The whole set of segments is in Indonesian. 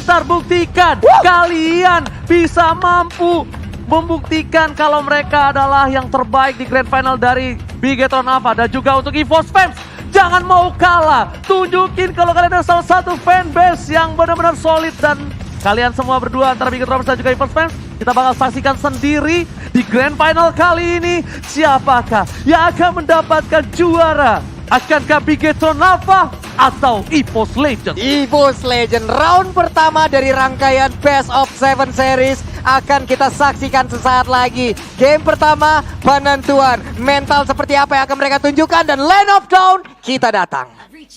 Bentar, buktikan kalian bisa mampu membuktikan kalau mereka adalah yang terbaik di Grand Final dari Bigetron Alpha. Dan juga untuk EVOS fans, jangan mau kalah. Tunjukin kalau kalian adalah salah satu fanbase yang benar-benar solid. Dan kalian semua berdua antara Bigetron dan juga EVOS fans, kita bakal saksikan sendiri di Grand Final kali ini siapakah yang akan mendapatkan juara. Akankah Bigetron Alpha atau EVOS Legend? EVOS Legend round pertama dari rangkaian Best of 7 series akan kita saksikan sesaat lagi. Game pertama penentuan mental seperti apa yang akan mereka tunjukkan, dan Land of Dawn kita datang.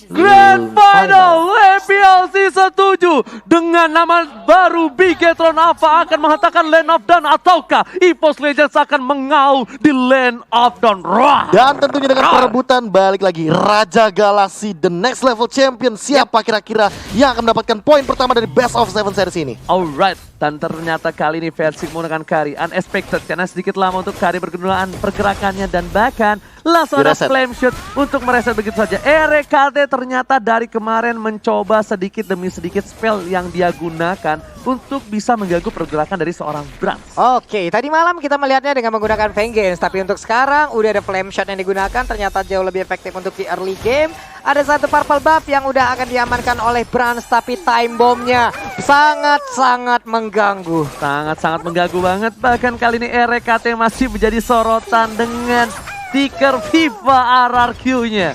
Grand Final LPL Season 7 dengan nama baru Bigetron Alpha akan menghantarkan Land of Dawn, ataukah EVOS Legends akan mengaul di Land of Dawn? Dan tentunya dengan perebutan balik lagi Raja Galaxy The Next Level Champion. Siapa kira-kira yang akan mendapatkan poin pertama dari Best of 7 series ini? Alright, dan ternyata kali ini Versik menggunakan Kari unexpected karena sedikit lama untuk Kari berkenaan pergerakannya, dan bahkan langsung ada flame shoot untuk mereset begitu saja. RKT ternyata dari kemarin mencoba sedikit demi sedikit spell yang dia gunakan untuk bisa mengganggu pergerakan dari seorang Brans. Oke, tadi malam kita melihatnya dengan menggunakan Vengeance, tapi untuk sekarang udah ada flame shot yang digunakan, ternyata jauh lebih efektif untuk di early game. Ada satu purple buff yang udah akan diamankan oleh Brans, tapi time bombnya sangat-sangat mengganggu. Sangat-sangat mengganggu banget, bahkan kali ini RKT masih menjadi sorotan dengan stiker FIFA RRQ-nya.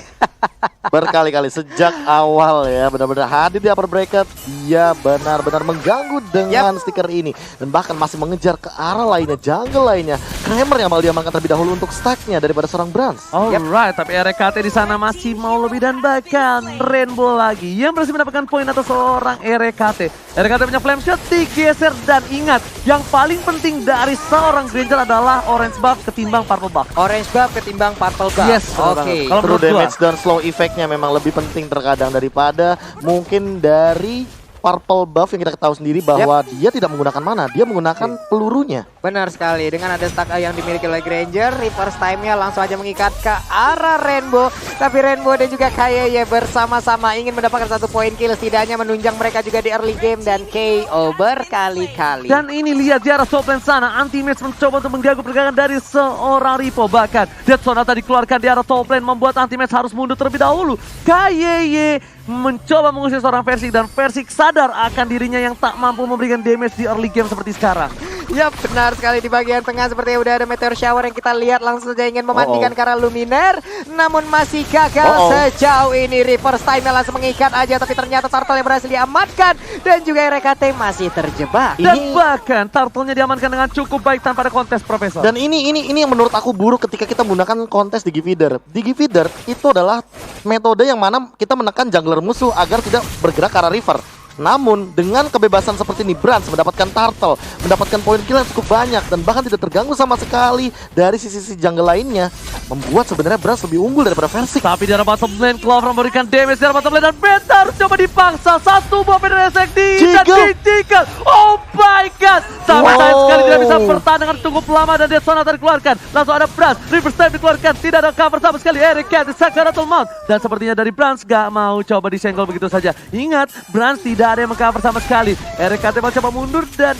Berkali-kali sejak awal ya, benar-benar hadir di upper bracket, dia benar-benar mengganggu dengan stiker ini, dan bahkan masih mengejar ke arah lainnya, jungle lainnya. Kramer yang malah diamankan terlebih dahulu untuk stacknya daripada seorang Brans. Alright, tapi RKT di sana masih mau lebih, dan bahkan Rainbow lagi yang berhasil mendapatkan poin atas seorang RKT. RKT punya flame shot digeser, dan ingat yang paling penting dari seorang Granger adalah orange buff ketimbang purple buff. Orange buff ketimbang purple buff. Yes, oke. Kalau True menurut gua, damage dan slow effect-nya memang lebih penting terkadang daripada mungkin dari purple buff yang kita ketahui sendiri bahwa dia tidak menggunakan mana, dia menggunakan pelurunya. Benar sekali, dengan ada stack yang dimiliki oleh Granger, reverse time-nya langsung aja mengikat ke arah Rainbow. Tapi Rainbow dan juga Kayeye bersama-sama ingin mendapatkan satu poin kill, setidaknya menunjang mereka juga di early game dan KO berkali-kali. dan ini lihat di arah top lane sana, Anti-Mage mencoba untuk mengganggu pergerakan dari seorang Ripo. Bahkan Death Sonata dikeluarkan di arah top lane, membuat Anti-Mage harus mundur terlebih dahulu. Kayeye mencoba mengusir seorang Versik, dan Versik sadar akan dirinya yang tak mampu memberikan damage di early game seperti sekarang. Ya benar sekali, di bagian tengah sepertinya udah ada meteor shower yang kita lihat, langsung saja ingin memandikan ke arah Luminaire, namun masih gagal sejauh ini. Reverse time langsung mengikat aja, tapi ternyata Turtle yang berhasil diamankan, dan juga RKT masih terjebak. Dan bahkan Turtle-nya diamankan dengan cukup baik tanpa ada kontes, Profesor. Dan ini yang menurut aku buruk ketika kita menggunakan kontes Digi Feeder. Digi Feeder itu adalah metode yang mana kita menekan jungler musuh agar tidak bergerak ke arah river. Namun dengan kebebasan seperti ini, Brans mendapatkan turtle, mendapatkan poin kill yang cukup banyak, dan bahkan tidak terganggu sama sekali dari sisi-sisi jungle lainnya, membuat sebenarnya Brans lebih unggul daripada Versik. Tapi di arah bottom lane, Clover memberikan damage di arah bottom lane, dan Beta harus coba dipaksa. Satu buah Pedro Sekti dan Digital. Oh my god, sampai sayang sekali tidak bisa bertahan dengan cukup lama, dan Death Sonata dikeluarkan. Langsung ada Brans, Reverse Time dikeluarkan, tidak ada cover sama sekali. Eric di Sakaratul Mount, dan sepertinya dari Brans gak mau coba disenggol begitu saja. Ingat, Brans tidak ada yang mengcover sama sekali. RKT mau coba mundur, dan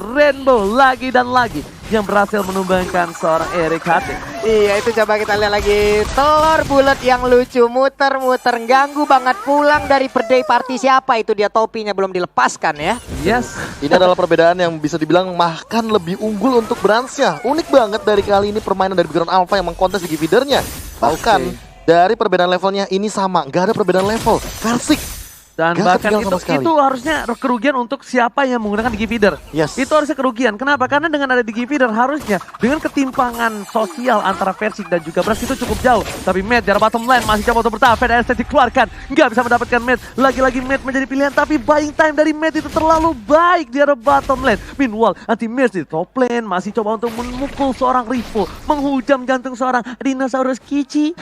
Rainbow lagi dan lagi yang berhasil menumbangkan seorang RKT. Iya, itu coba kita lihat lagi. Telur bulat yang lucu, muter-muter, ganggu banget. Pulang dari birthday party siapa itu, dia topinya belum dilepaskan ya. Yes. Ini adalah perbedaan yang bisa dibilang bahkan lebih unggul untuk Bransnya. Unik banget dari kali ini permainan dari Bigetron Alpha yang mengkontes Digi Feeder-nya. Bahkan dari perbedaan levelnya ini sama, nggak ada perbedaan level. Versik. Dan Gak bahkan ketinggalan itu harusnya kerugian untuk siapa yang menggunakan Digi Feeder. Yes. Itu harusnya kerugian. Kenapa? Karena dengan ada Digi Feeder harusnya dengan ketimpangan sosial antara Versik dan juga Brans itu cukup jauh. Tapi Matt dari bottom line masih coba untuk bertahan. Fed dikeluarkan, nggak bisa mendapatkan Matt. Lagi-lagi Matt menjadi pilihan, tapi buying time dari Matt itu terlalu baik di arah bottom lane. Meanwhile, Anti-Mage di top lane masih coba untuk memukul seorang Rivo, menghujam jantung seorang dinosaurus Kichi.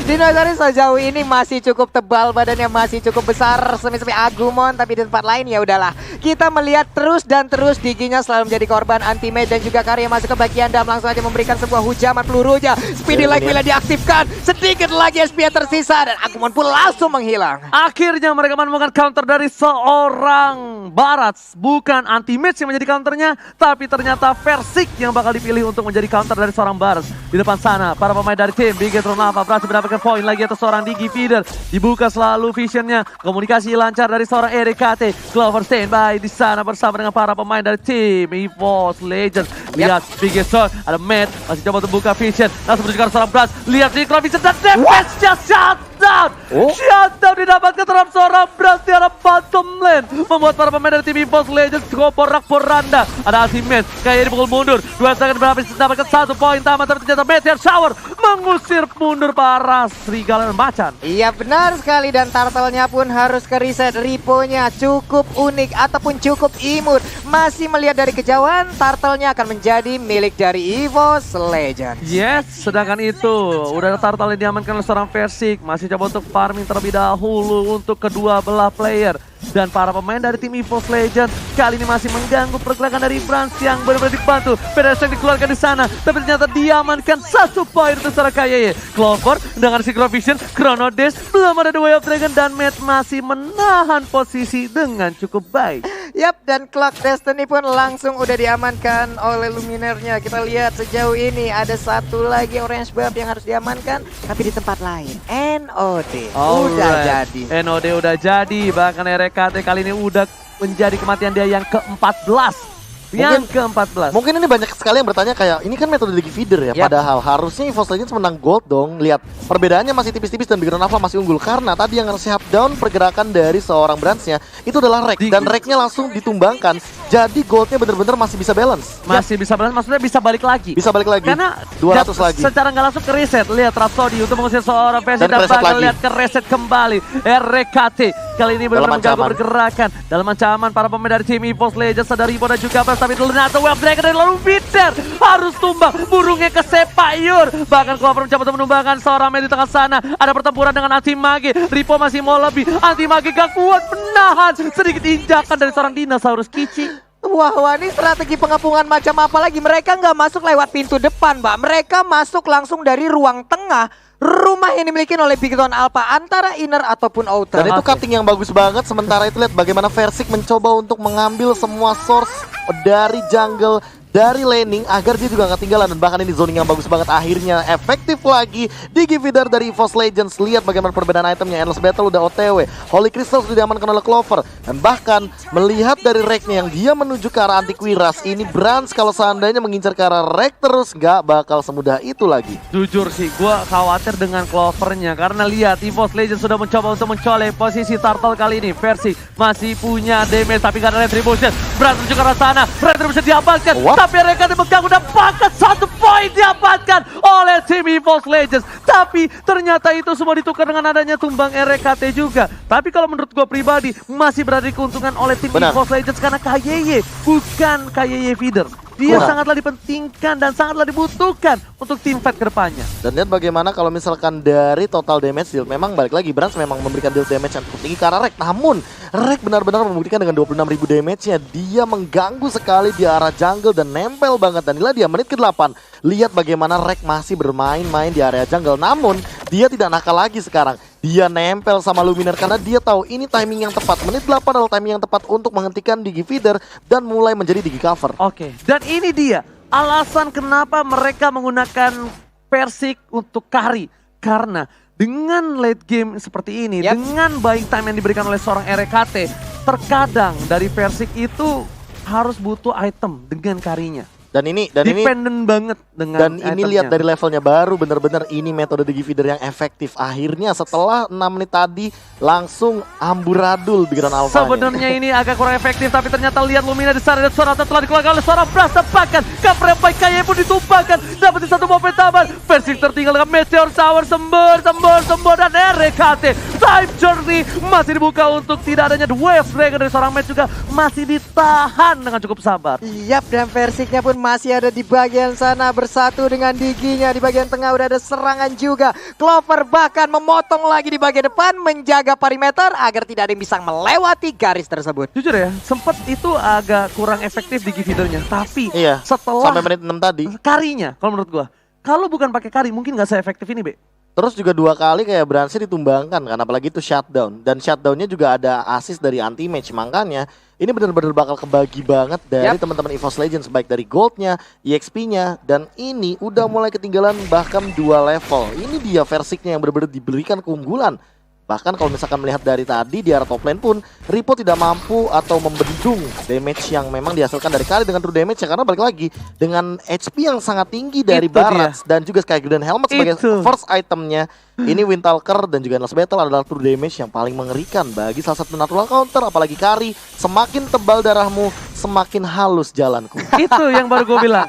Dinosaurus sejauh ini masih cukup tebal, badannya masih cukup cukup besar semi-semi Agumon, tapi di tempat lain ya udahlah. Kita melihat terus dan terus Diginya selalu menjadi korban anti-mage dan juga Karya masuk ke bagian dalam langsung aja memberikan sebuah hujaman pelurunya. Speedy Light bila diaktifkan, sedikit lagi SP tersisa dan Agumon pun langsung menghilang. Akhirnya mereka menemukan counter dari seorang Barats. Bukan anti-mage yang menjadi counternya, tapi ternyata Versik yang bakal dipilih untuk menjadi counter dari seorang Barats. Di depan sana, para pemain dari tim Bigetron Alpha berhasil mendapatkan poin lagi atas seorang Digi Feeder. Dibuka selalu visionnya, komunikasi lancar dari seorang RKT. Clover standby di sana bersama dengan para pemain dari tim EVOS Legends. Lihat Bigetron, ada Matt, masih coba untuk buka vision. Langsung menuju ke arah seorang Brans. Lihat Synchro Vision dan defense-nya shutdown. Shutdown didapatkan terhadap seorang Brans di arah bottom lane. Membuat para pemain dari tim EVOS Legends porak-poranda. Ada Ultimate, kayak dipukul mundur. 2 second berhabis mendapatkan 1 poin tamat. Tapi ternyata Meteor Shower mengusir mundur para Serigala dan Macan. Iya benar sekali, dan turtle-nya pun harus ke reset. Riponya cukup unik ataupun cukup imut. Masih melihat dari kejauhan, turtle-nya akan menjadi milik dari EVOS Legends. Yes, sedangkan itu udah ada turtle yang diamankan oleh seorang Versik. Masih coba untuk farming terlebih dahulu untuk kedua belah player. Dan para pemain dari tim EVOS Legends kali ini masih mengganggu pergerakan dari Brans yang benar-benar dibantu. PDS yang dikeluarkan di sana, tapi ternyata diamankan 1 poin untuk seorang KYY. Clover dengan Synchro Vision, Chrono Dash, belum ada The Way of Dragon, dan Matt masih menahan posisi dengan cukup baik. Yap, dan Clock Destiny pun langsung udah diamankan oleh Luminernya. Kita lihat sejauh ini ada satu lagi Orange Buff yang harus diamankan, tapi di tempat lain. NOD udah jadi. NOD udah jadi, bahkan RKT kali ini udah menjadi kematian dia yang ke-14. Yang ke-14. Mungkin ini banyak sekali yang bertanya kayak, ini kan metode Digi Feeder ya. Yap. Padahal harusnya EVOS Legends menang gold dong. Lihat, perbedaannya masih tipis-tipis dan Bigetron Alpha masih unggul. Karena tadi yang shutdown pergerakan dari seorang Bransnya itu adalah Rek. Dan Reknya langsung ditumbangkan. Jadi goldnya bener-bener masih bisa balance. Masih bisa balance, maksudnya bisa balik lagi. Bisa balik lagi. Karena 200 lagi. Secara nggak langsung ke reset. Lihat Rhapsody untuk mengusir seorang versi Dan dan reset bakal lagi. lihat ke reset kembali. RKT kali ini benar-benar mengganggu pergerakan. Dalam ancaman para pemain dari tim EVOS Legends, sadari Ibo dan juga Bas, tapi Leonardo Web Dragon dari lalu Peter harus tumbang. Burungnya ke Sepayur. Bahkan Clover mencoba untuk menumbangkan seorang Medi di tengah sana. Ada pertempuran dengan Anti Mage. Ripo masih mau lebih. Anti Mage gak kuat menahan. Sedikit injakan dari seorang dinosaurus Kici. Wah, ini strategi pengepungan macam apa lagi? Mereka nggak masuk lewat pintu depan, Mbak. Mereka masuk langsung dari ruang tengah rumah yang dimiliki oleh Bigetron Alpha, antara inner ataupun outer. Dan itu cutting yang bagus banget. Sementara itu lihat bagaimana Versik mencoba untuk mengambil semua source dari jungle, dari laning agar dia juga gak ketinggalan. Dan bahkan ini zoning yang bagus banget. Akhirnya efektif lagi Digi Feeder dari EVOS Legends. Lihat bagaimana perbedaan itemnya. Endless Battle udah OTW, Holy Crystal sudah diamankan oleh Clover. Dan bahkan melihat dari Reknya yang dia menuju ke arah Antiquiras, ini Brans kalau seandainya mengincar ke arah Rek terus gak bakal semudah itu lagi. Jujur sih, gue khawatir dengan Clovernya. Karena lihat EVOS Legends sudah mencoba untuk mencolek posisi Turtle kali ini. Versi masih punya damage, tapi karena Retribution Brans menuju ke arah sana. Retribution diamankan. Tapi RKT mengganggu dan bahkan 1 poin didapatkan oleh tim EVOS Legends. Tapi ternyata itu semua ditukar dengan adanya tumbang RKT juga. Tapi kalau menurut gue pribadi masih berada di keuntungan oleh tim EVOS Legends karena KYY bukan KYY Feeder. Dia sangatlah dipentingkan dan sangatlah dibutuhkan untuk tim fight ke depannya. Dan lihat bagaimana kalau misalkan dari total damage deal, memang balik lagi Brans memang memberikan deal damage yang cukup tinggi ke arah Rek. Namun Rek benar-benar membuktikan dengan 26.000 damage-nya. Dia mengganggu sekali di arah jungle dan nempel banget. Dan inilah dia menit ke-8. Lihat bagaimana Rek masih bermain-main di area jungle. Namun dia tidak nakal lagi sekarang. Dia nempel sama Luminar karena dia tahu ini timing yang tepat. Menit 8 adalah timing yang tepat untuk menghentikan Digi Feeder dan mulai menjadi Digi Cover. Oke, dan ini dia alasan kenapa mereka menggunakan Versik untuk carry. Karena dengan late game seperti ini, dengan buying time yang diberikan oleh seorang RKT, terkadang dari Versik itu harus butuh item dengan carry-nya. Dan ini dependent banget dengan ini lihat dari levelnya baru, bener-bener ini metode Digi Feeder yang efektif. Akhirnya setelah 6 menit tadi langsung amburadul Bigetron Alpha. Sebenarnya ini agak kurang efektif, tapi ternyata lihat Lumina di sana dan suara telah dikeluarkan oleh seorang Brans. Tepakan, Kaprempai Kaya pun ditumpahkan, dapetin 1 momen taman. Versik tertinggal dengan Meteor Shower, sembur dan RKT. Time Journey masih dibuka untuk tidak adanya The Wave Dragon dari seorang match juga masih ditahan dengan cukup sabar. Yap, dan Versiknya pun masih ada di bagian sana bersatu dengan Diginya. Di bagian tengah udah ada serangan juga. Clover bahkan memotong lagi di bagian depan, menjaga perimeter agar tidak ada yang bisa melewati garis tersebut. Jujur ya, sempet itu agak kurang efektif di feedernya. Tapi Iya, setelah sampai menit 6 tadi. karinya, kalau menurut gua, kalau bukan pakai kari mungkin nggak se-efektif ini, Be. Terus juga 2 kali kayak Bransnya ditumbangkan kan, apalagi itu shutdown. Dan shutdownnya juga ada assist dari anti-match. Makanya ini benar-benar bakal kebagi banget dari teman-teman EVOS Legends. Baik dari goldnya, EXP-nya. Dan ini udah mulai ketinggalan bahkan 2 level. Ini dia Versiknya yang benar-benar diberikan keunggulan. Bahkan kalau misalkan melihat dari tadi di arah top lane pun, Ripo tidak mampu atau membendung damage yang memang dihasilkan dari kali dengan true damage ya. Karena balik lagi, dengan HP yang sangat tinggi dari Itu Barats dan juga Sky Golden Helmet sebagai Itu. first itemnya. Ini Windtalker dan juga Endless Battle adalah true damage yang paling mengerikan bagi salah satu natural counter. Apalagi Kari, semakin tebal darahmu, semakin halus jalanku. Itu yang baru gue bilang.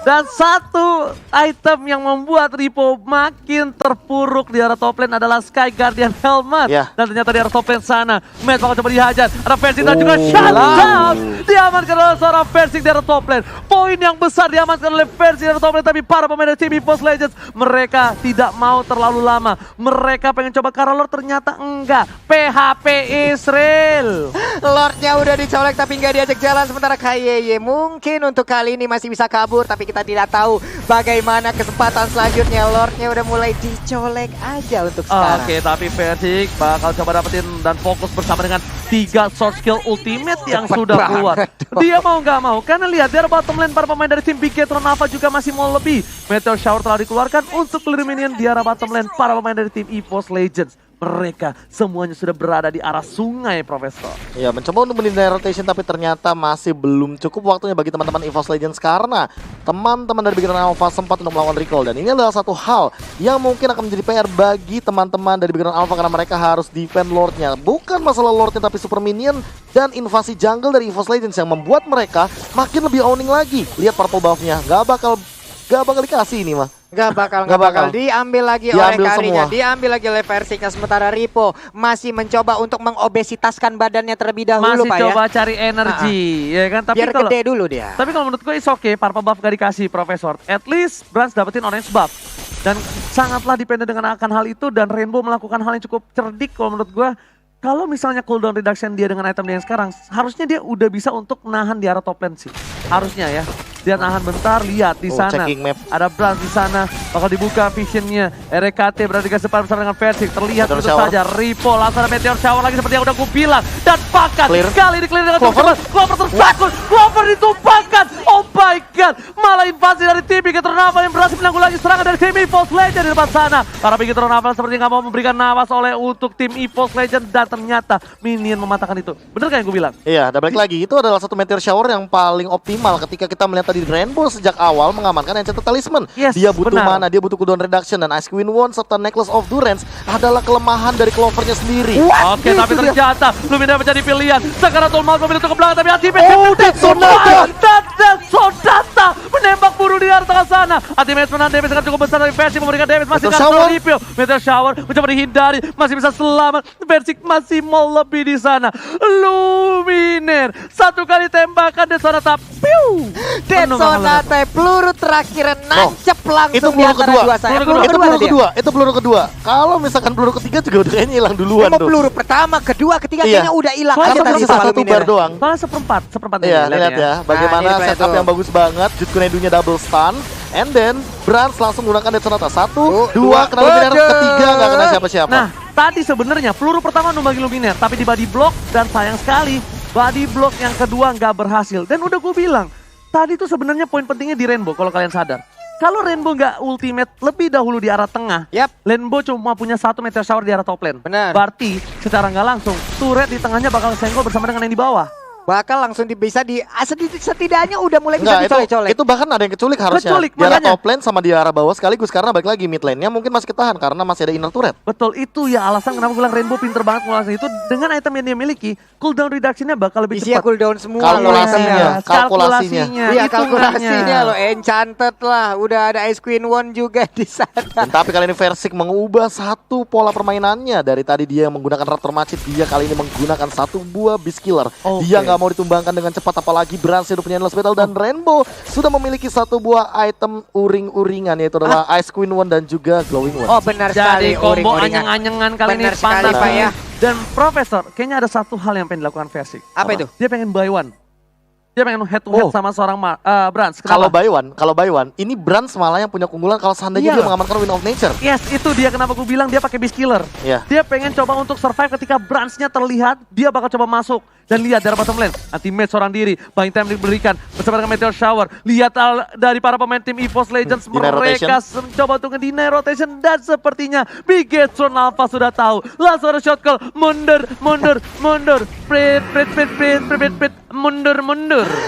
Dan satu item yang membuat Ripo makin terpuruk di arah top lane adalah Sky Guardian Helmet. Ya. Dan ternyata di arah top lane sana, Matt bakal coba dihajar. Ada Versing dan juga shutdown. Diamankan oleh seorang Versing di arah top lane. Poin yang besar diamankan oleh Versing di arah top lane. Tapi para pemain dari tim EVOS Legends, mereka tidak mau terlalu lama. Mereka pengen coba Karolor, ternyata enggak. PHP Israel. Lordnya udah dicolek tapi nggak diajak jalan. Sementara KYY mungkin untuk kali ini masih bisa kabur. Tapi kita tidak tahu bagaimana kesempatan selanjutnya. Lordnya udah mulai dicolek aja untuk sekarang. Oke, tapi Versing bakal coba dapetin dan fokus bersama dengan 3 short skill ultimate yang Cepet sudah banget keluar. dong. Dia mau nggak mau, karena lihat dari bottom lane para pemain dari tim Bigetron Alpha juga masih mau lebih. Meteor Shower telah dikeluarkan untuk clear minion di arah bottom lane para pemain dari tim EVOS Legends. Mereka semuanya sudah berada di arah sungai, Profesor. Ya, mencoba untuk menghindari rotation tapi ternyata masih belum cukup waktunya bagi teman-teman EVOS Legends karena teman-teman dari Bigetron Alpha sempat untuk melakukan recall. Dan ini adalah satu hal yang mungkin akan menjadi PR bagi teman-teman dari Bigetron Alpha karena mereka harus defend Lordnya. Bukan masalah Lordnya tapi super minion dan invasi jungle dari EVOS Legends yang membuat mereka makin lebih owning lagi. Lihat purple buff-nya, gak bakal dikasih ini mah. Gak bakal diambil lagi oleh Karinya, semua. diambil lagi oleh Versing. Sementara Ripo masih mencoba untuk mengobesitaskan badannya terlebih dahulu, Masih Pak coba ya. cari energi, ya kan? Tapi Biar kalau gede dulu dia. Tapi kalau menurut gue it's okay, purple buff gak dikasih, Profesor. At least Brans dapetin orange buff. Dan sangatlah dependen dengan akan hal itu, dan Rainbow melakukan hal yang cukup cerdik kalau menurut gue. Kalau misalnya cooldown reduction dia dengan item dia yang sekarang, harusnya dia udah bisa untuk nahan di arah top lane sih. Harusnya ya. Dia nahan bentar, lihat di sana. Checking map. Ada Brans di sana, bakal dibuka visionnya. RKT berada di garis depan bersama dengan Versing. Terlihat Meteor tentu shower. saja. Ripo langsung ada Meteor Shower lagi seperti yang udah gue bilang. Dan bahkan Clear. kali ini clear dengan Clover. cepat. Clover tersangkut, Clover ditumpahkan. Oh my god, malah invasi dari tim Bigetron Alpha yang berhasil menanggulangi serangan dari tim EVOS Legends di depan sana. Para Bigetron Alpha seperti nggak mau memberikan napas oleh untuk tim EVOS Legends dan ternyata minion mematahkan itu. Bener kan yang gue bilang? Iya, dan balik lagi, itu adalah satu meteor shower yang paling optimal ketika kita melihat tadi Rainbow sejak awal mengamankan Enchanted Talisman. Yes, Dia butuh benar. mana, dia butuh cooldown reduction, dan Ice Queen Wand serta Necklace of Durance adalah kelemahan dari Clovernya sendiri. Oke, tapi Itu dia. ternyata Lumina menjadi pilihan. Sekarang Tolmal memilih untuk ke belakang, tapi Ultimate Oh, Death Sonata. Sonata menembak buru di arah tengah sana. Ultimate menahan damage sangat cukup besar dari Versing, memberikan damage masih Meteor karena shower. reveal. Meteor Shower mencoba dihindari, masih bisa selamat. Versing masih mau lebih di sana. Luminer satu kali tembakan Death Sonata. Piu! Death Penuh banget. Sonata peluru terakhir nancep itu langsung di peluru antara kedua. dua saya. Peluru Itu peluru dia. kedua, itu peluru kedua. Kalau misalkan peluru ketiga juga udah kayaknya hilang duluan Mau tuh. peluru pertama, kedua, ketiga Iya. kayaknya udah hilang Soalnya aja Karena tadi masih sama satu Luminer. bar doang. Malah seperempat Iya, lihat ya, bagaimana Nah, ini setup tuh. yang bagus banget. Jutkunedunya double stun, and then Brans langsung menggunakan Death Sonata. Satu, dua, dua, kena Luminer, bener. ketiga nggak kena siapa-siapa. Nah, tadi sebenarnya peluru pertama numbagi Luminer, tapi di body block dan sayang sekali body block yang kedua nggak berhasil. Dan udah gue bilang, tadi tuh sebenarnya poin pentingnya di Rainbow kalau kalian sadar. Kalau Rainbow nggak ultimate lebih dahulu di arah tengah, Yap. Rainbow cuma punya satu Meteor Shower di arah top lane. Benar. Berarti secara nggak langsung, turret di tengahnya bakal senggol bersama dengan yang di bawah. Bakal langsung setidaknya udah mulai bisa Enggak, dicolek-colek. itu bahkan ada yang keculik harusnya. Keculik, di arah makanya. top lane sama di arah bawah sekaligus. Karena balik lagi mid lane-nya mungkin masih ketahan karena masih ada inner turret. Betul, itu ya alasan kenapa gue bilang Rainbow pinter banget ngelakuin itu. Dengan item yang dia miliki, cooldown reduction-nya bakal lebih Isinya cepat. cooldown semua Kalkulasinya. loh. Kalkulasinya. Iya, hitungannya. kalkulasinya loh, enchanted lah. Udah ada Ice Queen Wand juga di sana. Dan tapi kali ini Versing mengubah satu pola permainannya. Dari tadi dia yang menggunakan Raptor Macet, dia kali ini menggunakan satu buah Beast Killer. Oke. Dia nggak nggak mau ditumbangkan dengan cepat, apalagi Brans sudah punya Endless Battle dan Rainbow sudah memiliki satu buah item uring-uringan, yaitu adalah Ice Queen One dan juga Glowing One. Oh benar sekali. Jadi combo uring-uringan. anyang-anyangan kali ini Benar sekali, panas Pak, nih. ya. Dan Profesor, kayaknya ada satu hal yang pengen dilakukan Versik. Apa itu? Dia pengen buy one. Dia pengen head to head sama seorang Brans. Kalau buy one, ini Brans malah yang punya keunggulan kalau seandainya dia mengamankan Wind of Nature. Yes, itu dia kenapa gue bilang dia pakai Beast Killer. Iya. Dia pengen coba untuk survive ketika Bransnya terlihat, dia bakal coba masuk. Dan lihat dari bottom lane, anti-match seorang diri, buying time diberikan bersama dengan Meteor Shower. Lihat dari para pemain tim EVOS Legends, mereka mencoba untuk nge-deny rotation. Dan sepertinya Bigetron Alpha sudah tahu. Langsung ada shot call, mundur, mundur.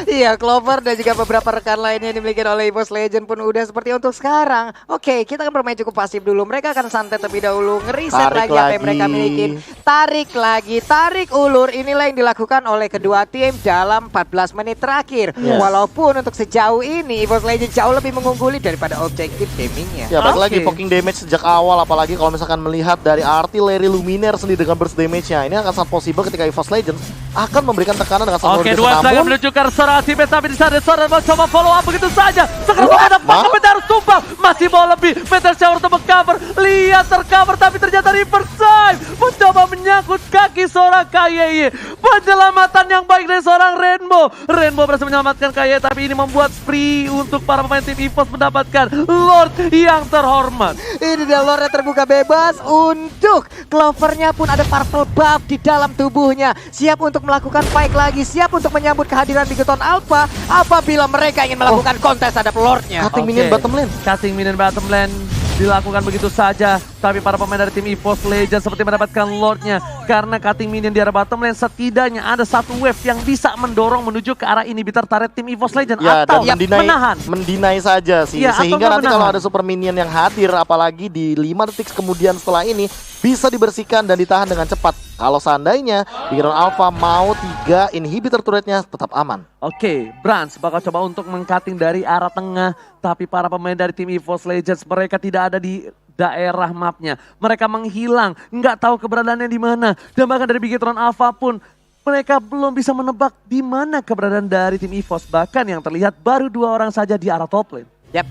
Iya, Clover dan juga beberapa rekan lainnya yang dimiliki oleh EVOS Legend pun udah seperti untuk sekarang. Oke, kita akan bermain cukup pasif dulu. Mereka akan santai terlebih dahulu, ngeriset lagi apa yang mereka miliki. Tarik ulur. Inilah yang dilakukan oleh kedua tim dalam 14 menit terakhir. Walaupun untuk sejauh ini EVOS Legend jauh lebih mengungguli daripada objektif gamingnya. Ya, balik lagi poking damage sejak awal, apalagi kalau misalkan melihat dari artileri Luminaire sendiri dengan burst damage-nya. Ini akan sangat possible ketika EVOS Legends akan memberikan tekanan dengan sangat luar biasa. Dua serangan menuju ke arah Tibet, tapi di sana Sora mencoba follow up begitu saja. Sekarang ada pakai Meteor harus tumbang. Masih bawa lebih. Meteor Shower untuk cover. Lihat tercover, tapi ternyata Riverside mencoba menyangkut kaki seorang KYY. Penyelamatan yang baik dari seorang Rainbow. Rainbow berhasil menyelamatkan KYY, tapi ini membuat free untuk para pemain tim EVOS mendapatkan Lord yang terhormat. Ini dia Lord yang terbuka bebas untuk Clovernya pun ada purple buff di dalam tubuhnya. Siap untuk melakukan fight lagi, siap untuk menyambut kehadiran Bigetron Alpha apabila mereka ingin melakukan kontes terhadap Lordnya. Cutting minion bottom lane. Cutting minion bottom lane dilakukan begitu saja, tapi para pemain dari tim EVOS Legends seperti mendapatkan Lordnya. Karena cutting minion di arah bottom lane, setidaknya ada satu wave yang bisa mendorong menuju ke arah inhibitor turret tim EVOS Legends, atau menahan. Mendinai saja sih, sehingga nanti kalau ada super minion yang hadir, apalagi di 5 detik kemudian setelah ini, bisa dibersihkan dan ditahan dengan cepat. Kalau seandainya Bigetron Alpha mau 3 inhibitor turretnya tetap aman. Oke, Brans bakal coba untuk meng-cutting dari arah tengah, tapi para pemain dari tim EVOS Legends mereka tidak ada di daerah mapnya. Mereka menghilang, nggak tahu keberadaannya di mana. Dan bahkan dari Bigetron Alpha pun mereka belum bisa menebak di mana keberadaan dari tim EVOS. Bahkan yang terlihat baru 2 orang saja di arah top lane. Yap,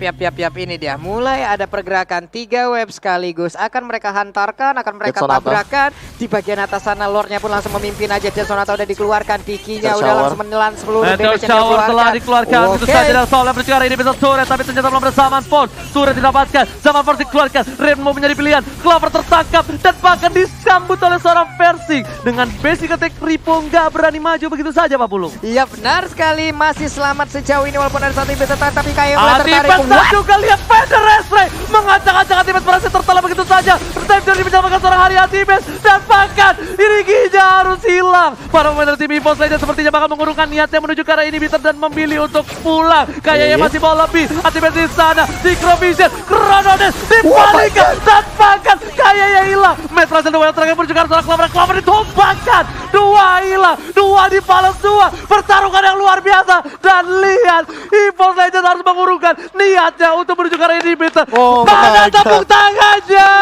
ini dia. Mulai ada pergerakan 3 wave sekaligus. Akan mereka hantarkan, akan mereka tabrakan. Di bagian atas sana Lordnya pun langsung memimpin aja. Jet Sonata udah dikeluarkan. Dikinya udah langsung menelan seluruh damage yang dikeluarkan. Telah dikeluarkan. Itu saja dan Soul yang bercakap ini bisa turret. Tapi ternyata belum bersamaan Force. Turret didapatkan. Zaman Force dikeluarkan. Rainbow menjadi pilihan. Clover tertangkap. Dan bahkan disambut oleh seorang Versik. Dengan basic attack Ripo nggak berani maju begitu saja Pak Pulung. Iya benar sekali. Masih selamat sejauh ini walaupun ada satu inhibitor. Tapi kayak mulai tertarik. Dan juga lihat Vader Resray mengacak-acak Antimes berhasil tertolak begitu saja. Time dari menyelamatkan seorang hari Antimes dan bahkan Iriginya harus hilang. Para pemain dari tim EVOS Legends sepertinya bakal mengurungkan niatnya menuju ke arah inhibitor dan memilih untuk pulang. Kayaknya masih bawa lebih. Antimes di sana, Synchrovision, Chronodes dibalikan dan bahkan kayaknya hilang. Match berhasil 2 yang terakhir menuju ke arah seorang Clover ditumbangkan. 2 hilang, 2 dibalas 2. Pertarungan yang luar biasa dan lihat EVOS Legends harus mengurungkan niatnya untuk menuju ke arah inhibitor. Mana tepuk tangannya?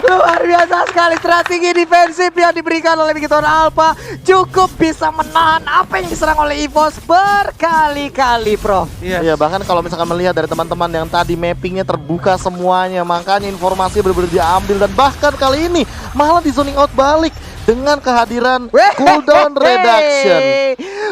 Luar biasa sekali strategi defensif yang diberikan oleh Bigetron Alpha. Cukup bisa menahan apa yang diserang oleh EVOS berkali-kali, Prof. Iya, bahkan kalau misalkan melihat dari teman-teman yang tadi mappingnya terbuka semuanya, makanya informasi benar-benar diambil. Dan bahkan kali ini malah di zoning out balik dengan kehadiran cooldown reduction.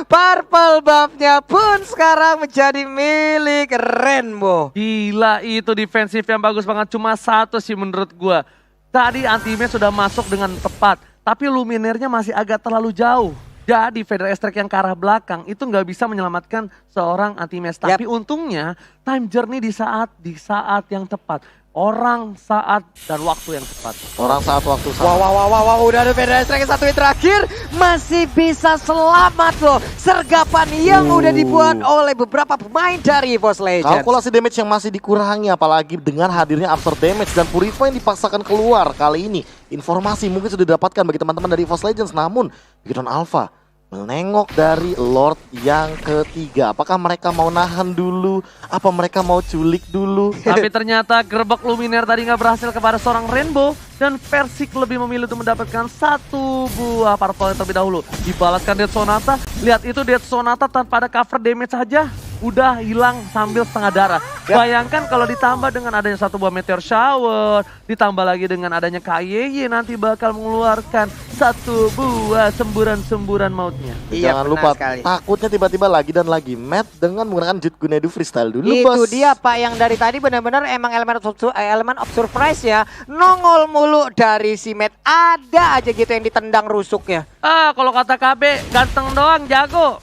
Purple buff-nya pun sekarang menjadi milik Rainbow. Gila, itu defensif yang bagus banget. Cuma satu sih menurut gua. Tadi Antimes sudah masuk dengan tepat, tapi Luminaire-nya masih agak terlalu jauh. Jadi Vader Strike yang ke arah belakang itu nggak bisa menyelamatkan seorang Antimes. Tapi untungnya time journey di saat yang tepat. Orang, saat, dan waktu yang tepat. Orang, saat, waktu, saat. Wow, udah ada Vader Strike satu yang terakhir. Masih bisa selamat loh. Sergapan yang udah dibuat oleh beberapa pemain dari EVOS Legends. Kalkulasi damage yang masih dikurangi, apalagi dengan hadirnya absorb damage dan Purify yang dipaksakan keluar kali ini. Informasi mungkin sudah didapatkan bagi teman-teman dari EVOS Legends, namun Bigetron Alpha menengok dari Lord yang ketiga. Apakah mereka mau nahan dulu? Apa mereka mau culik dulu? Tapi ternyata gerbek Luminaire tadi nggak berhasil kepada seorang Rainbow. dan Versik lebih memilih untuk mendapatkan satu buah purple terlebih dahulu. Dibalaskan Death Sonata, lihat itu Death Sonata tanpa ada cover damage saja udah hilang sambil setengah darah. Bayangkan kalau ditambah dengan adanya satu buah Meteor Shower, ditambah lagi dengan adanya KYY nanti bakal mengeluarkan satu buah semburan-semburan mautnya. Iya, Jangan benar lupa, sekali. takutnya tiba-tiba lagi dan lagi Matt dengan menggunakan Jut Gunedu freestyle dulu, Itu bos. dia Pak, yang dari tadi benar-benar emang elemen of surprise ya. Nongol mulu dari si Matt, ada aja gitu yang ditendang rusuknya. Kalau kata KB, ganteng doang, jago.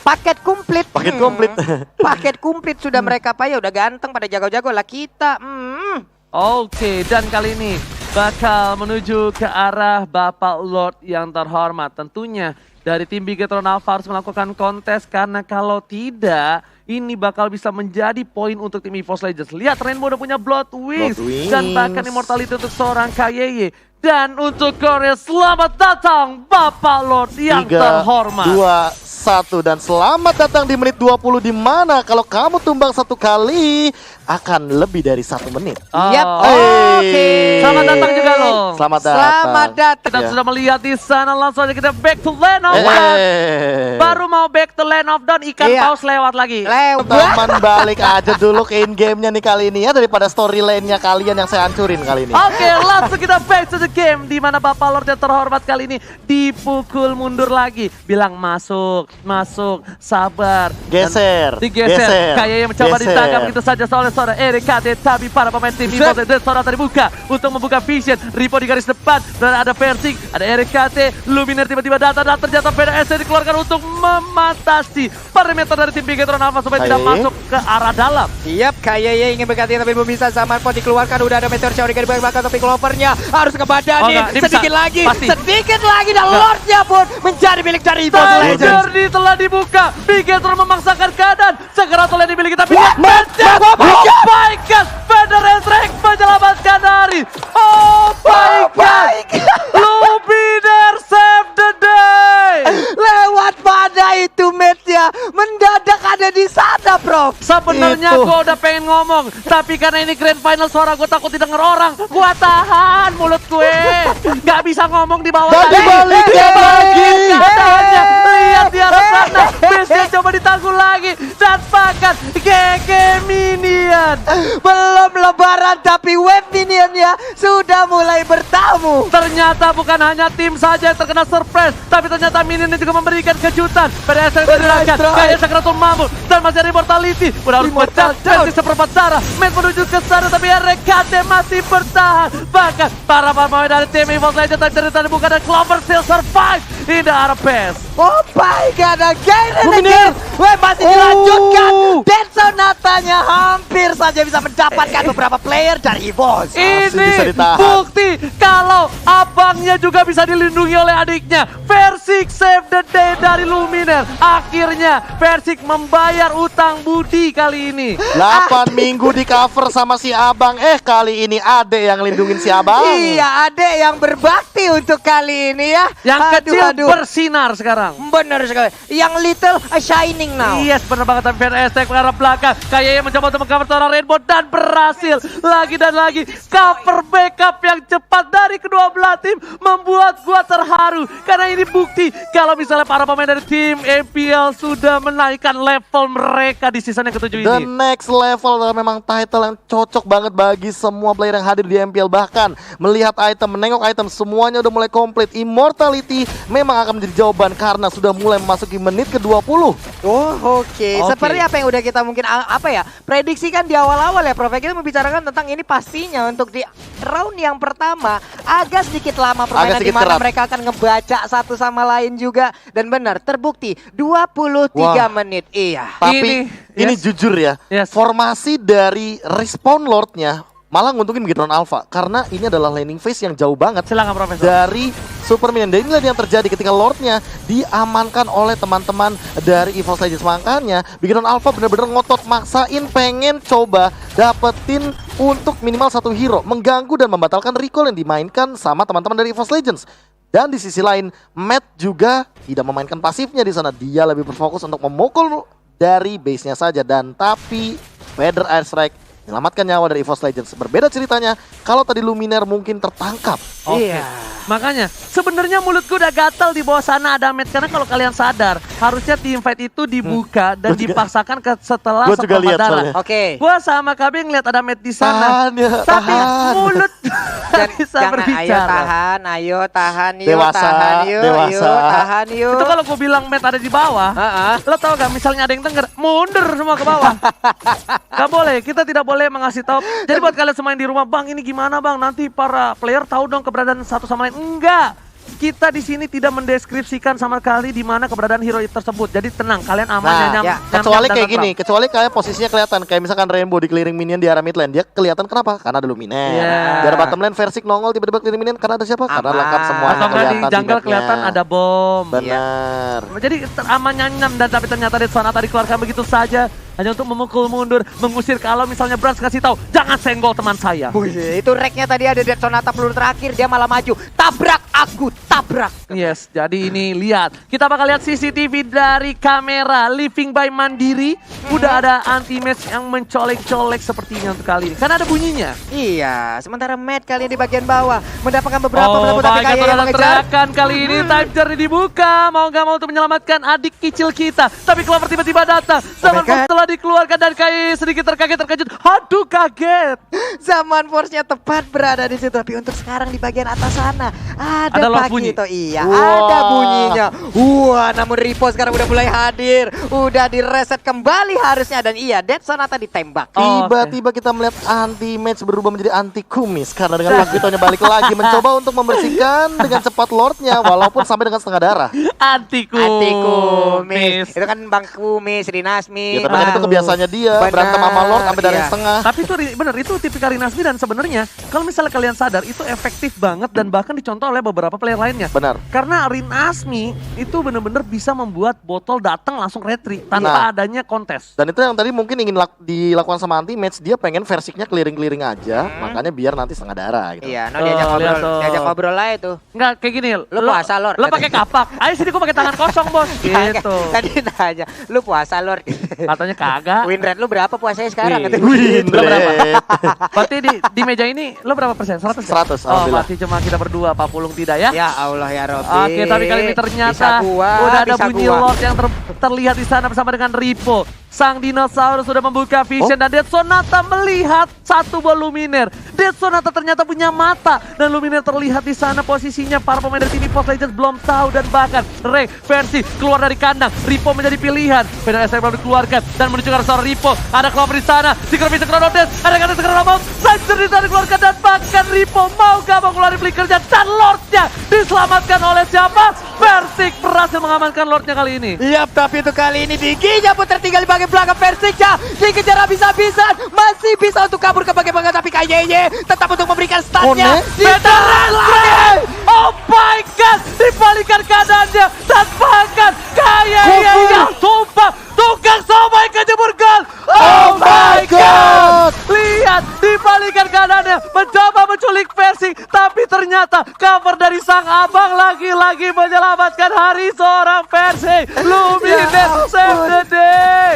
Paket komplit. Paket komplit. Paket komplit sudah mereka Pak ya, udah ganteng pada jago-jago lah kita. Oke, dan kali ini bakal menuju ke arah Bapak Lord yang terhormat. Tentunya dari tim Bigetron Alpha harus melakukan kontes karena kalau tidak ini bakal bisa menjadi poin untuk tim EVOS Legends. Lihat Rainbow udah punya Blood Wings dan bahkan Immortality untuk seorang KYY. Dan untuk Korea, selamat datang Bapak Lord yang 3, terhormat. 2, 1 dan selamat datang di menit 20 di mana kalau kamu tumbang satu kali akan lebih dari 1 menit. Yap, Hey. oke. Selamat datang juga loh. Selamat datang. Selamat datang. Kita Ya. sudah melihat di sana, langsung aja kita back to Land of Dawn. Baru mau back to Land of Dawn, ikan Iya. paus lewat lagi. Teman balik aja dulu ke in game-nya nih kali ini ya daripada storyline-nya kalian yang saya hancurin kali ini. Oke, langsung kita back to the game di mana Bapak Lord yang terhormat kali ini dipukul mundur lagi. Bilang masuk, sabar. Geser, Dan digeser. Kayak yang mencoba geser. ditangkap gitu saja oleh seorang RKT, tapi para pemain tim EVOS dan seorang terbuka untuk membuka vision. Ripo di garis depan dan ada Versik, ada RKT, Luminar tiba-tiba datang ternyata PDS dikeluarkan untuk mematasi perimeter dari tim Bigetron Alpha supaya tidak masuk ke arah dalam. Siap, KYY ingin berganti tapi belum bisa. Samarpo dikeluarkan, udah ada Meteor Shower di belakang tapi Clovernya harus ngebadanin. Oh, enggak, dia sedikit bisa. lagi, Pasti. sedikit lagi dan Lordnya pun menjadi milik dari EVOS Legends. Journey telah dibuka, Bigetron memaksakan keadaan. Segera telah dimiliki tapi Wah, mantap. oh my god, Vader Resurrect menyelamatkan dari oh my god, Luminar save the day. Lewat pada itu match-nya mendadak ada di sana, Bro. Sebenarnya Itu. gua udah pengen ngomong, tapi karena ini grand final suara gua takut didengar orang, gua tahan mulut gue. Gak bisa ngomong di bawah. Dan tadi. dibalikin Dia lagi. keadaannya. Lihat di atas sana, base-nya coba ditangguh lagi dan bahkan GG Minion. Belum lebaran tapi web minionnya sudah mulai bertamu. Ternyata bukan hanya tim saja yang terkena surprise, tapi ternyata Minion juga memberikan kejutan. PDS yang dirakan, kayak Sakratul Mamul dan masih ada Immortality. Udah harus pecah, versi seperempat darah. Matt menuju ke sana tapi RKT masih bertahan. Bahkan para pemain dari tim EVOS Legends ternyata dibuka dan Clover still survive in the RPS. Oh my god, again and again. Weh, masih dilanjutkan. Dan Sonatanya hampir saja bisa mendapatkan beberapa player dari EVOS. bisa Ini ditahan. bukti kalau abangnya juga bisa dilindungi oleh adiknya. Versik save the day dari Luminar. Akhirnya Versik membayar utang budi kali ini. 8 minggu di cover sama si abang. Kali ini adek yang lindungin si abang. Iya, adek yang berbakti untuk kali ini ya. Yang kecil aduh. bersinar sekarang. Bener sekali. Yang little shining now. Yes, benar banget. Tapi VNSTEC ke arah belakang. Kayaknya mencoba untuk mengcover seorang Rainbow dan berhasil. Lagi dan lagi. Cover backup yang cepat dari kedua belah tim membuat gua terharu. Karena ini bukti kalau misalnya para pemain dari tim MPL sudah menaikkan level mereka di season yang ke-7 The ini. next level adalah memang title yang cocok banget bagi semua player yang hadir di MPL. Bahkan melihat item, menengok item, semuanya udah mulai komplit. Immortality memang akan menjadi jawaban karena sudah mulai memasuki menit ke-20. Oh, oke. Seperti apa yang udah kita mungkin prediksikan di awal-awal ya, Prof. Kita membicarakan tentang ini pastinya untuk di round yang pertama agak sedikit lama permainan di sedikit mana keras. mereka akan ngebaca satu sama lain juga dan benar terbukti 23 menit. Iya. Tapi ini yes. jujur ya, Yes. formasi dari Respawn Lordnya malah nguntungin Bigetron Alpha karena ini adalah laning phase yang jauh banget Silakan Profesor. dari Super Minion. Dan inilah yang terjadi ketika Lordnya diamankan oleh teman-teman dari EVOS Legends. Makanya Bigetron Alpha benar-benar ngotot maksain pengen coba dapetin untuk minimal satu hero, mengganggu dan membatalkan recall yang dimainkan sama teman-teman dari EVOS Legends. Dan di sisi lain, Matt juga tidak memainkan pasifnya di sana. Dia lebih berfokus untuk memukul dari base-nya saja. Dan tapi Vader Airstrike menyelamatkan nyawa dari EVOS Legends. Berbeda ceritanya kalau tadi Luminaire mungkin tertangkap. Oke. Makanya sebenarnya mulutku udah gatal di bawah sana ada match, karena kalau kalian sadar harusnya team fight itu dibuka dan dipaksakan ke setelah Gua juga lihat darah. soalnya. Oke. Gua sama KB ngeliat ada match di sana. Tahan ya, Tapi tahan. mulut nggak bisa Jangan, berbicara. ayo tahan yuk, Dewasa, tahan yuk, dewasa. tahan yuk. Itu kalau gue bilang match ada di bawah, lo tau gak misalnya ada yang denger, mundur semua ke bawah. Gak boleh, kita tidak boleh mengasih tahu. Jadi buat kalian semua yang di rumah, bang ini gimana bang, nanti para player tahu dong keberadaan satu sama lain. Enggak, kita di sini tidak mendeskripsikan sama sekali di mana keberadaan hero tersebut. Jadi tenang, kalian aman Nah, nyam, kecuali dan kayak tentram. gini, kecuali kayak posisinya kelihatan. Kayak misalkan Rainbow di clearing minion di arah mid lane. Dia kelihatan kenapa? Karena ada Luminaire. Yeah. Di arah bottom lane Versik nongol tiba-tiba clearing minion karena ada siapa? Karena Aman. lengkap semuanya Atau enggak di kelihatan jungle teammate-nya. kelihatan ada bom. Benar. Jadi aman nyam dan tapi ternyata Dead Sonata dikeluarkan begitu saja hanya untuk memukul mundur, mengusir. Kalau misalnya Brans kasih tahu, jangan senggol teman saya. Wih, itu reknya tadi ada Dead Sonata peluru terakhir, dia malah maju. Tabrak aku, tabrak. Yes, jadi ini lihat. Kita bakal lihat CCTV dari kamera Living by Mandiri. Udah ada anti-match yang mencolek-colek sepertinya untuk kali ini. Karena ada bunyinya. Iya, sementara Matt kali ini di bagian bawah mendapatkan beberapa belenggu, tapi baik, kayak yang ada mengejar. teriakan kali ini. Time journey dibuka. Mau nggak mau untuk menyelamatkan adik kecil kita. Tapi Clover tiba-tiba datang. Zaman God. telah dikeluarkan dan kayak sedikit terkejut. Aduh, kaget. Zaman force-nya tepat berada di situ, tapi untuk sekarang di bagian atas sana ada Ada lock bunyi. Pagito. Iya, Wah. ada bunyinya. Wah, namun Ripo sekarang udah mulai hadir, udah direset kembali harusnya, dan iya, Dead Sonata ditembak. Oh, Tiba-tiba kita melihat anti match berubah menjadi anti kumis karena dengan Pagitonya balik lagi mencoba untuk membersihkan dengan cepat Lordnya walaupun sampai dengan setengah darah. Anti Anti kumis. kumis. Itu kan Bang Kumis, Rinasmi. Ya, tapi kan itu kebiasaannya dia Benar, berantem sama Lord sampai darah iya. setengah. Tapi itu bener, itu tipikal Rinasmi, dan sebenarnya kalau misalnya kalian sadar itu efektif banget dan bahkan dicontoh oleh beberapa player lainnya. Benar. Karena Rinasmi itu bener-bener bisa membuat botol datang langsung retreat tanpa Nah. adanya kontes. Dan itu yang tadi mungkin ingin dilakukan sama anti match, dia pengen Versiknya clearing-clearing aja, makanya biar nanti setengah darah gitu. Iya, no, Oh, diajak lihat ngobrol, tuh. diajak ngobrol aja tuh. Enggak kayak gini, Lu puasa, Lord. Lo pakai kapak. Ayo sini gua pakai tangan kosong, Bos. Gitu. Tadi nanya, lu puasa Lord? Katanya kagak. Win rate lu berapa puasanya sekarang? Wih. Katanya. Win Lo berapa? rate. Berarti di meja ini lo berapa persen? 100? 100, Oh, alhamdulillah. berarti cuma kita berdua, Pak Pulung tidak ya? Ya Allah ya Robby. Oke, tapi kali ini Bisa ternyata gua, udah ada bisa bunyi gua. Lord yang terlihat di sana bersama dengan Ripo. Sang dinosaurus sudah membuka vision dan Dead Sonata melihat satu buah Luminaire. Dead Sonata ternyata punya mata dan Luminaire terlihat di sana posisinya. Para pemain dari tim EVOS Legends belum tahu dan bahkan Ray versi keluar dari kandang. Ripo menjadi pilihan. Pedal SM belum dikeluarkan dan menuju ke arah seorang Ripo. Ada Clover di sana. Secret Vision Chrono Dance. Ada kata Chrono Mount. Sanctuary di sana dikeluarkan dan bahkan Ripo mau gak mau keluar flickernya dan Lordnya diselamatkan oleh siapa? Versik berhasil mengamankan Lordnya kali ini. Yap, tapi itu kali ini Diginya pun tertinggal di bagian belakang Persiknya. Dikejar habis-habisan. Masih bisa untuk kabur ke bagian belakang, tapi KYY tetap untuk memberikan stunnya. Veteran lagi! Oh my god! Dibalikan keadaannya dan bahkan KYY yang tumpah tukang somai kejebur gol! Oh my god! Lihat, dibalikan keadaannya mencoba menculik Versik, tapi ternyata cover dari sang abang lagi-lagi menyelamatkan hari seorang Versik. Luminaire save the day!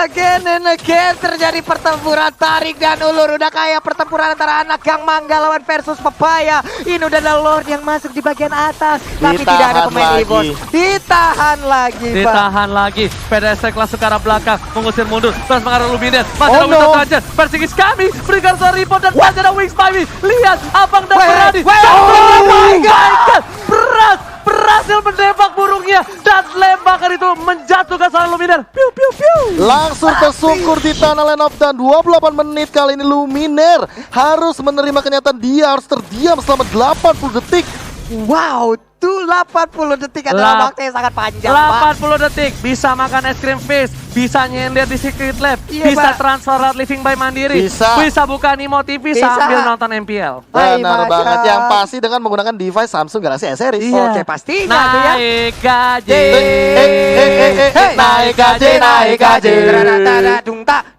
Again and again terjadi pertempuran tarik dan ulur. Udah kayak pertempuran antara anak Gang Mangga lawan versus Papaya. Ini udah ada Lord yang masuk di bagian atas, tapi tidak ada Ditahan pemain lagi. EVOS. Ditahan lagi, Bang. Ditahan lagi. PDSek langsung ke arah belakang, mengusir mundur, terus mengarah Luminaire. Masih Oh ada Windows no. saja. Persikis kami berikan seorang report dan masih ada Wings Spivey. Lihat, Abang dan Wait, Berani. wait, Oh my oh god! Berhasil menembak burungnya dan lembakan itu menjatuhkan seorang Luminaire. Piu piu piu. Langsung tersungkur di tanah line up dan 28 menit kali ini Luminaire harus menerima kenyataan dia harus terdiam selama 80 detik. Wow, tuh 80 detik adalah waktu yang sangat panjang, Pak. 80 detik bisa makan es krim fish, bisa nyender di Secret Lab, Iya, bisa Pak. transfer lewat Living by Mandiri, Bisa. buka Nimo TV Bisa. sambil nonton MPL. Benar Macam. banget, yang pasti dengan menggunakan device Samsung Galaxy S Series. Iya. Oke, pastinya tuh ya. Naik gaji. Naik gaji, naik gaji. Dung tak.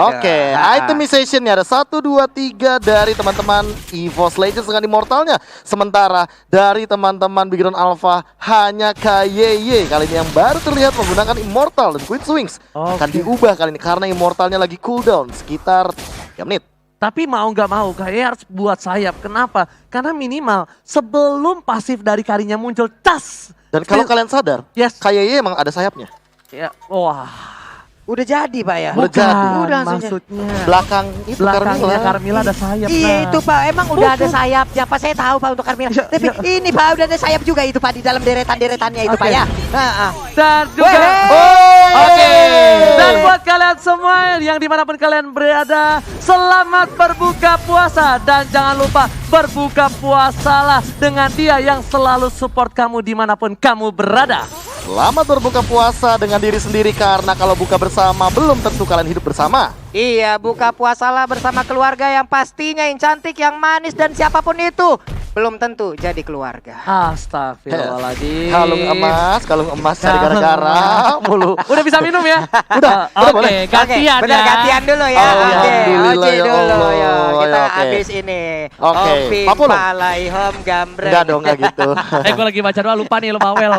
Oke, itemizationnya ada 1, 2, 3 dari teman-teman EVOS Legends dengan Immortalnya. Sementara dari teman-teman Big Drone Alpha hanya KYY kali ini yang baru terlihat menggunakan Immortal dan Queen's Wings. Akan diubah kali ini karena Immortalnya lagi cooldown sekitar 3 menit. Tapi mau nggak mau KYY harus buat sayap. Kenapa? Karena minimal sebelum pasif dari Karinya muncul, tas. Dan kalau kalian sadar, Yes. KYY emang ada sayapnya. Ya, wah. Udah jadi Pak ya? Udah jadi. Udah langsung maksudnya. Belakang itu Belakangnya Carmilla. Carmilla ada sayap. Iya nah. itu Pak, emang udah ada sayapnya Pak, saya tahu Pak untuk Carmilla. Tapi ini Pak udah ada sayap juga itu Pak di dalam deretan-deretannya itu Pak ya. Dan juga Oke. Dan buat kalian semua yang dimanapun kalian berada, selamat berbuka puasa. Dan jangan lupa berbuka puasalah dengan dia yang selalu support kamu dimanapun kamu berada. Selamat berbuka puasa dengan diri sendiri karena kalau buka bersama belum tentu kalian hidup bersama. Iya, buka puasalah bersama keluarga yang pastinya yang cantik, yang manis dan siapapun itu belum tentu jadi keluarga. Astagfirullahaladzim. Kalung emas cari gara-gara mulu. Udah bisa minum ya? Udah Oke, boleh. gantian Bener ya. gantian dulu ya. Alhamdulillah, Oke ya dulu Allah. ya. Kita Ya, oke. habis ini. Oke, Oping Pak Pulung. palai hom gambreng. Enggak dong, enggak gitu. Gue lagi baca doa lupa nih lo bawel.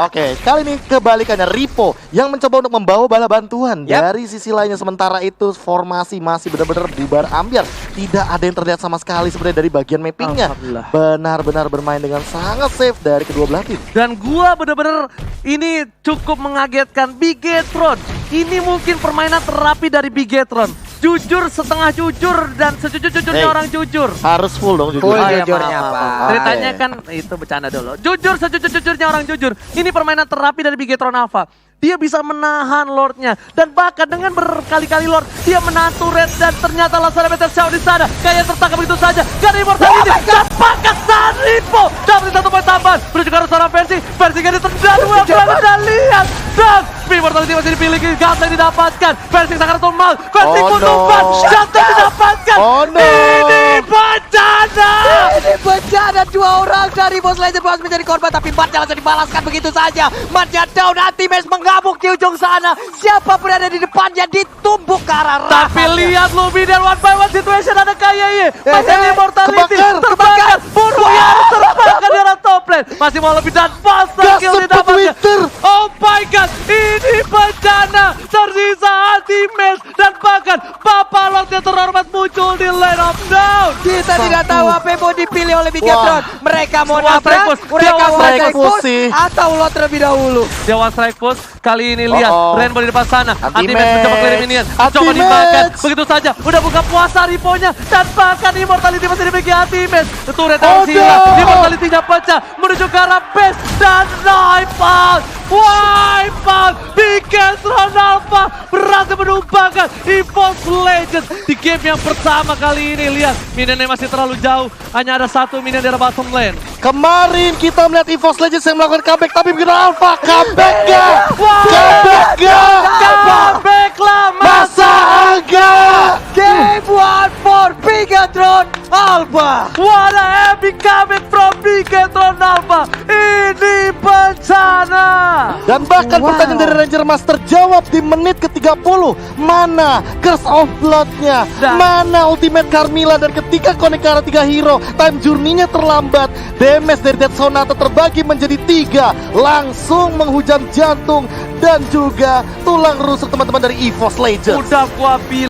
Oke, kali ini kebalikannya Ripo yang mencoba untuk membawa bala bantuan. Yap. Dari sisi lainnya sementara itu formasi masih benar-benar bubar ambiar. Tidak ada yang terlihat sama sekali sebenarnya dari bagian mappingnya. Alhamdulillah. Benar-benar bermain dengan sangat safe dari kedua belah tim. Dan gua bener-bener ini cukup mengagetkan Bigetron. Ini mungkin permainan terapi dari Bigetron. Jujur setengah jujur dan sejujur-jujurnya Hey. orang jujur. Harus full dong jujur. Full iya, jujurnya, maaf, Pak. maaf. Ceritanya kan itu bercanda dulu. Jujur sejujur-jujurnya orang jujur. Ini permainan terapi dari Bigetron Alpha. Dia bisa menahan Lordnya. Dan bahkan dengan berkali-kali Lord, dia menahan turret. Dan ternyata langsung ada Meteor Shower di sana. Kayak tertangkap begitu saja. Gak ada Immortality. Dan pakat Saripo. Dapat 1 poin tambahan. Menuju ke arah seorang Percy. Percy gak ditendang. Well, kita lihat. Dan Immortality masih dipilih. Gak didapatkan. Percy sangat normal. Percy Oh, kutuban. no. Jatuh didapatkan. Oh, no. Ini bencana. Ini bencana, 2 orang dari Boss Legend harus menjadi korban, tapi Matnya langsung dibalaskan begitu saja. Matnya down, Anti-Match mengamuk di ujung sana. Siapa berada di depannya ditumbuk ke arah Tapi lihat Lumi dan one by one situation ada KYY. Masih ada Immortality. kebakar. Bunuh yang terbakar di arah top lane. Masih mau lebih dan master Gas kill sempat didapatkan. Winter. Oh my god, ini bencana. Tersisa Anti-Match dan bahkan Papa Lord yang terhormat muncul di lane of down. Kita tidak tahu apa yang mau dipilih oleh Bigetron. Mereka mau Semua nabrak, strike push. mereka Dia mau strike strike push push, sih. atau lot terlebih dahulu. Dewa strike push kali ini lihat Rainbow di depan sana. Anti-Match. Anti-Match mencoba clear minion. Coba Anti-Match. dimakan. Begitu saja. Udah buka puasa Riponya. Dan bahkan Immortality masih dimiliki Anti-Match. Turret harus hilang. Immortality-nya pecah. Menuju ke arah base. Dan wipe out. Wipe out. Bigetron Alpha berhasil menumbangkan EVOS Legends di game yang pertama kali ini. Lihat, minionnya masih terlalu jauh. Hanya ada 1 minion di arah bottom lane. Kemarin kita melihat EVOS Legends yang melakukan comeback, tapi begitu Alpha comeback gak? Wah. Comeback gak? Comeback lah, Masa agak? Game 1 for Bigetron Alpha. What a epic comeback from Bigetron Alpha. Ini bencana. Dan bahkan pertanyaan dari Ranger Master jawab di menit ke-30. Mana Curse of Blood-nya? Dan- Mana Ultimate Carmilla? Dan ketika connect ke arah 3 hero, time journey-nya terlambat. Damage dari Death Sonata terbagi menjadi 3. Langsung menghujam jantung dan juga tulang rusuk teman-teman dari EVOS Legends. Udah gua bilang.